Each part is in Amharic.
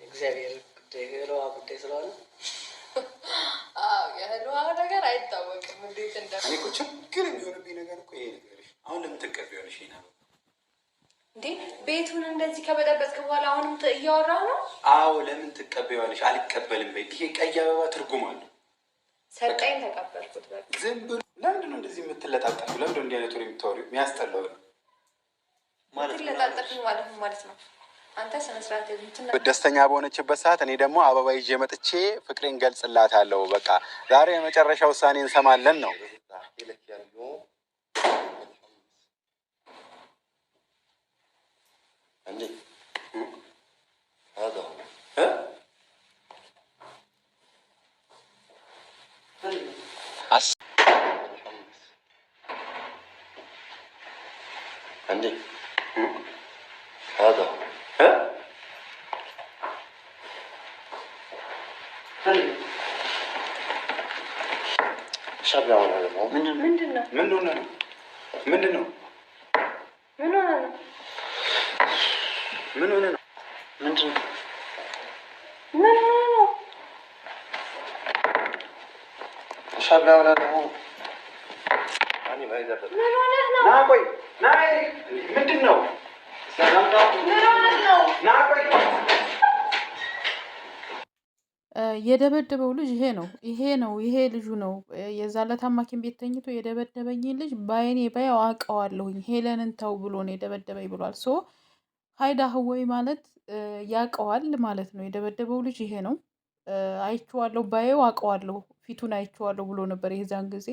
እግዚአብሔር ጉዳይ የህልዋ ጉዳይ ስለሆነ የህልዋ ነገር አይታወቅም። እንዴት እንደ እኔ እኮ ችግር የሚሆንብኝ ነገር እኮ ይሄ ነገር አሁን ለምን ትቀበያለሽ? ይሄ እንዴ ቤቱን እንደዚህ ከበጠበጥክ በኋላ አሁንም እያወራህ ነው? አዎ ለምን ትቀበያለሽ? አልቀበልም በይ። ይሄ ቀይ አበባ ትርጉም አለው። ሰጠኝ ተቀበልኩት። በቃ ዝም ብሎ ለምንድን ነው እንደዚህ የምትለጣጠፊው? ለምንድን ነው እንዲህ አይነት ወሬ የምታወሪው? የሚያስጠላው ማለት ነው። አንተ ስነ ስርዓት ደስተኛ በሆነችበት ሰዓት እኔ ደግሞ አበባ ይዤ መጥቼ ፍቅሬን ገልጽላታለሁ። በቃ ዛሬ የመጨረሻ ውሳኔ እንሰማለን ነው። የደበደበው ልጅ ይሄ ልጁ ነው። የዛለት ሐኪም ቤት ተኝቶ የደበደበኝ ልጅ በአይኔ ባየው አውቀዋለሁኝ። ሄለንን ተው ብሎ ነው የደበደበኝ ብሏል። ሶ ሀይዳ ህወይ ማለት ያውቀዋል ማለት ነው። የደበደበው ልጅ ይሄ ነው። አይቼዋለሁ፣ ባየው አውቀዋለሁ፣ ፊቱን አይቼዋለሁ ብሎ ነበር የዛን ጊዜ።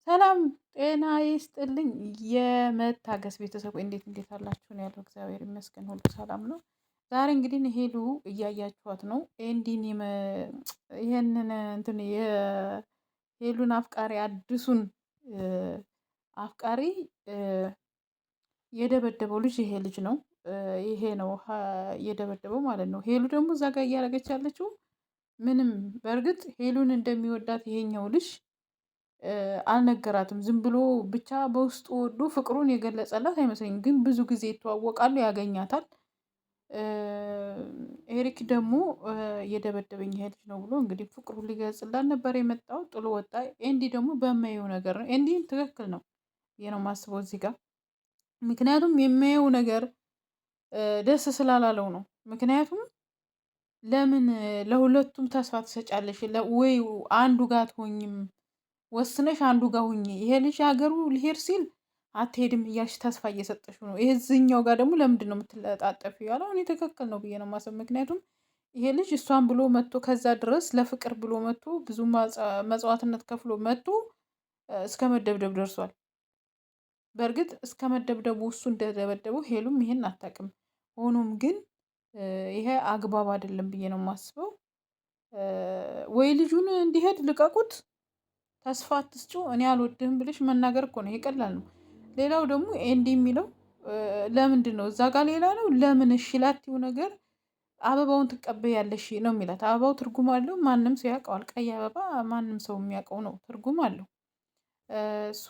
ሰላም ጤና ይስጥልኝ የመታገስ ቤተሰብ እንዴት አላችሁ ነው ያለው። እግዚአብሔር ይመስገን ሁሉ ሰላም ነው። ዛሬ እንግዲህ ሄሉ እያያችኋት ነው። ኤንዲን ይሄንን እንትን የሄሉን አፍቃሪ አዲሱን አፍቃሪ የደበደበው ልጅ ይሄ ልጅ ነው። ይሄ ነው የደበደበው ማለት ነው። ሄሉ ደግሞ እዛ ጋር እያደረገች ያለችው ምንም በእርግጥ ሄሉን እንደሚወዳት ይሄኛው ልጅ አልነገራትም። ዝም ብሎ ብቻ በውስጡ ወዶ ፍቅሩን የገለጸላት አይመስለኝም። ግን ብዙ ጊዜ ይተዋወቃሉ፣ ያገኛታል። ኤሪክ ደግሞ የደበደበኝ ይሄ ልጅ ነው ብሎ እንግዲህ ፍቅሩን ሊገልጽላት ነበር የመጣው። ጥሎ ወጣ። ኤንዲ ደግሞ በማየው ነገር ነው። ኤንዲ ትክክል ነው ይሄ ነው ማስበው እዚህ ጋር። ምክንያቱም የሚያየው ነገር ደስ ስላላለው ነው። ምክንያቱም ለምን ለሁለቱም ተስፋ ትሰጫለሽ? ወይ አንዱ ጋር አትሆኝም? ወስነሽ አንዱ ጋር ሁኚ። ይሄ ልጅ ሀገሩ ሊሄድ ሲል አትሄድም እያልሽ ተስፋ እየሰጠሽው ነው። ይሄኛው ጋር ደግሞ ለምንድን ነው የምትለጣጠፊው? ያለው እኔ ትክክል ነው ብዬ ነው ማሰብ። ምክንያቱም ይሄ ልጅ እሷን ብሎ መጥቶ ከዛ ድረስ ለፍቅር ብሎ መጥቶ ብዙ መጽዋዕትነት ከፍሎ መጥቶ እስከ መደብደብ ደርሷል። በእርግጥ እስከ መደብደቡ እሱ እንደደበደበው ሄሉም ይሄን አታውቅም። ሆኖም ግን ይሄ አግባብ አይደለም ብዬ ነው የማስበው። ወይ ልጁን እንዲሄድ ልቀቁት፣ ተስፋ አትስጪው። እኔ አልወድህም ብለሽ መናገር እኮ ነው፣ ይሄ ቀላል ነው። ሌላው ደግሞ ኤንዲ የሚለው ለምንድን ነው እዛ ጋር ሌላ ነው። ለምን እሺ ላትይው ነገር አበባውን ትቀበያለሽ ነው የሚላት። አበባው ትርጉም አለው፣ ማንም ሰው ያውቀዋል። ቀይ አበባ ማንም ሰው የሚያውቀው ነው፣ ትርጉም አለው። እሱ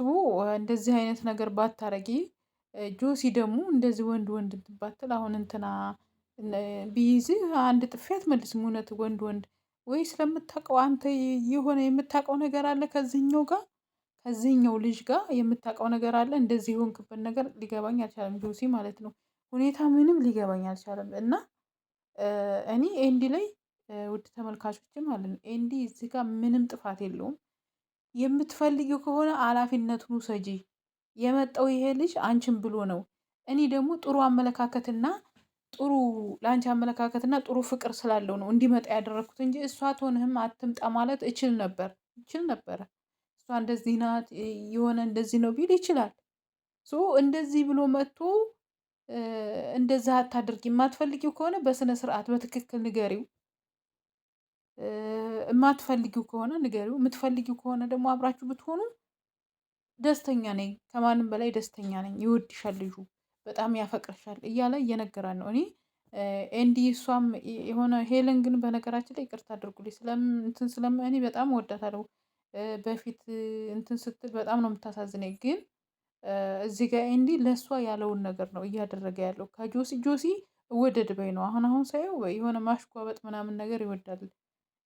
እንደዚህ አይነት ነገር ባታረጊ፣ ጆሲ ደግሞ እንደዚህ ወንድ ባትል፣ አሁን እንትና ቢይዝ አንድ ጥፊ አትመልስም። እውነት ወንድ ወይ ስለምታውቀው አንተ የሆነ የምታውቀው ነገር አለ ከዚህኛው ልጅ ጋር የምታውቀው ነገር አለ። እንደዚህ የሆንክበት ነገር ሊገባኝ አልቻለም ጆሲ ማለት ነው። ሁኔታ ምንም ሊገባኝ አልቻለም። እና እኔ ኤንዲ ላይ ውድ ተመልካቾችም ማለት ነው ኤንዲ እዚህ ጋር ምንም ጥፋት የለውም። የምትፈልጊው ከሆነ ኃላፊነቱን ውሰጂ። የመጣው ይሄ ልጅ አንቺን ብሎ ነው። እኔ ደግሞ ጥሩ አመለካከትና ጥሩ ለአንቺ አመለካከትና ጥሩ ፍቅር ስላለው ነው እንዲመጣ ያደረግኩት እንጂ እሷ ትሆንህም አትምጣ ማለት እችል ነበረ። እሷ እንደዚህ ናት የሆነ እንደዚህ ነው ቢል ይችላል። እንደዚህ ብሎ መጥቶ እንደዛ አታድርጊ። የማትፈልጊው ከሆነ በስነ ስርዓት በትክክል ንገሪው። የማትፈልጊው ከሆነ ንገሪው። የምትፈልጊው ከሆነ ደግሞ አብራችሁ ብትሆኑ ደስተኛ ነኝ፣ ከማንም በላይ ደስተኛ ነኝ፣ ይወድሻል፣ ልጁ በጣም ያፈቅርሻል እያለ እየነገራን ነው። እኔ ኤንዲ እሷም የሆነ ሄለን ግን በነገራችን ላይ ይቅርታ አድርጉልኝ እኔ በጣም ወዳታለሁ። በፊት እንትን ስትል በጣም ነው የምታሳዝነኝ። ግን እዚህ ጋር ኤንዲ ለእሷ ያለውን ነገር ነው እያደረገ ያለው። ጆሲ እወደድ በይ ነው አሁን ሳየው የሆነ ማሽቋበጥ ምናምን ነገር ይወዳል።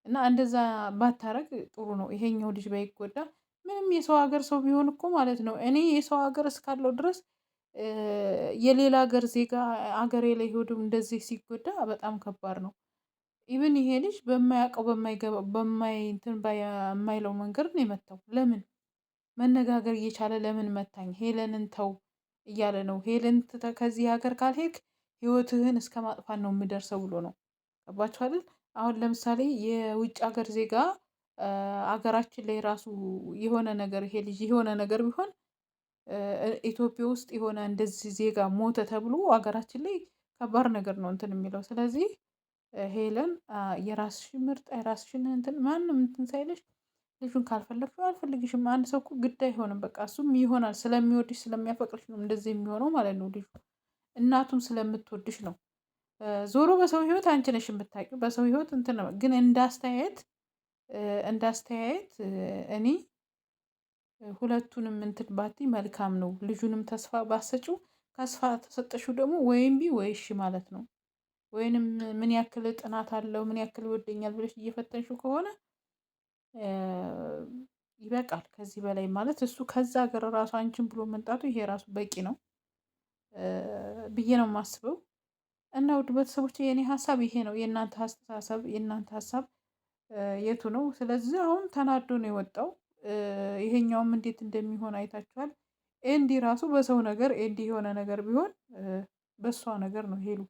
እና እንደዛ ባታረግ ጥሩ ነው። ይሄኛው ልጅ ባይጎዳ ምንም የሰው ሀገር ሰው ቢሆን እኮ ማለት ነው። እኔ የሰው ሀገር እስካለው ድረስ የሌላ ሀገር ዜጋ ሀገሬ ላይ ሄዶ እንደዚህ ሲጎዳ በጣም ከባድ ነው። ኢቭን ይሄ ልጅ በማያውቀው በማይለው መንገድ ነው የመታው። ለምን መነጋገር እየቻለ ለምን መታኝ? ሄለንን ተው እያለ ነው። ሄለን ከዚህ ሀገር ካልሄድክ ህይወትህን እስከ ማጥፋት ነው የምደርሰው ብሎ ነው። ገባችሁ አይደል? አሁን ለምሳሌ የውጭ ሀገር ዜጋ አገራችን ላይ ራሱ የሆነ ነገር ይሄ ልጅ የሆነ ነገር ቢሆን ኢትዮጵያ ውስጥ የሆነ እንደዚህ ዜጋ ሞተ ተብሎ ሀገራችን ላይ ከባድ ነገር ነው እንትን የሚለው። ስለዚህ ሄለን የራስሽን ምርጥ የራስሽን እንትን ማንም እንትን ሳይልሽ ልጁን ካልፈለግሽው አልፈልግሽም። አንድ ሰው እኮ ግድ አይሆንም። በቃ እሱም ይሆናል ስለሚወድሽ ስለሚያፈቅርሽ ነው እንደዚህ የሚሆነው ማለት ነው። ልጁ እናቱም ስለምትወድሽ ነው። ዞሮ በሰው ህይወት አንቺ ነሽ የምታውቂው። በሰው ህይወት እንትን ነው። ግን እንዳስተያየት እኔ ሁለቱንም እንትን ባቲ መልካም ነው። ልጁንም ተስፋ ባሰጪው ተስፋ ተሰጠሽው ደግሞ ወይም ወይ እሺ ማለት ነው። ወይንም ምን ያክል ጥናት አለው ምን ያክል ይወደኛል ብለሽ እየፈተንሽው ከሆነ ይበቃል። ከዚህ በላይ ማለት እሱ ከዛ ሀገር ራሱ አንቺን ብሎ መምጣቱ ይሄ ራሱ በቂ ነው ብዬ ነው የማስበው። እና ውድ ቤተሰቦች የኔ ሀሳብ ይሄ ነው። የእናንተ አስተሳሰብ የእናንተ ሀሳብ የቱ ነው? ስለዚህ አሁን ተናዶ ነው የወጣው። ይሄኛውም እንዴት እንደሚሆን አይታችኋል። ኤንዲ ራሱ በሰው ነገር ኤንዲ የሆነ ነገር ቢሆን በእሷ ነገር ነው ሄሉ።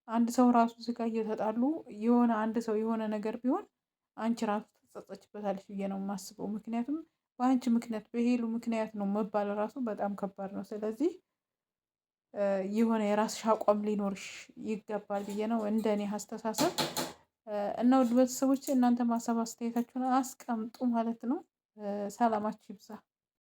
አንድ ሰው ራሱ እዚህ ጋር እየተጣሉ የሆነ አንድ ሰው የሆነ ነገር ቢሆን አንቺ ራሱ ትጸጸችበታለች ብዬ ነው የማስበው። ምክንያቱም በአንቺ ምክንያት በሄሉ ምክንያት ነው መባል ራሱ በጣም ከባድ ነው። ስለዚህ የሆነ የራስሽ አቋም ሊኖርሽ ይገባል ብዬ ነው እንደኔ አስተሳሰብ። እና ውድ ቤተሰቦች እናንተ ማሰብ አስተያየታችሁን አስቀምጡ ማለት ነው። ሰላማችሁ ይብዛ።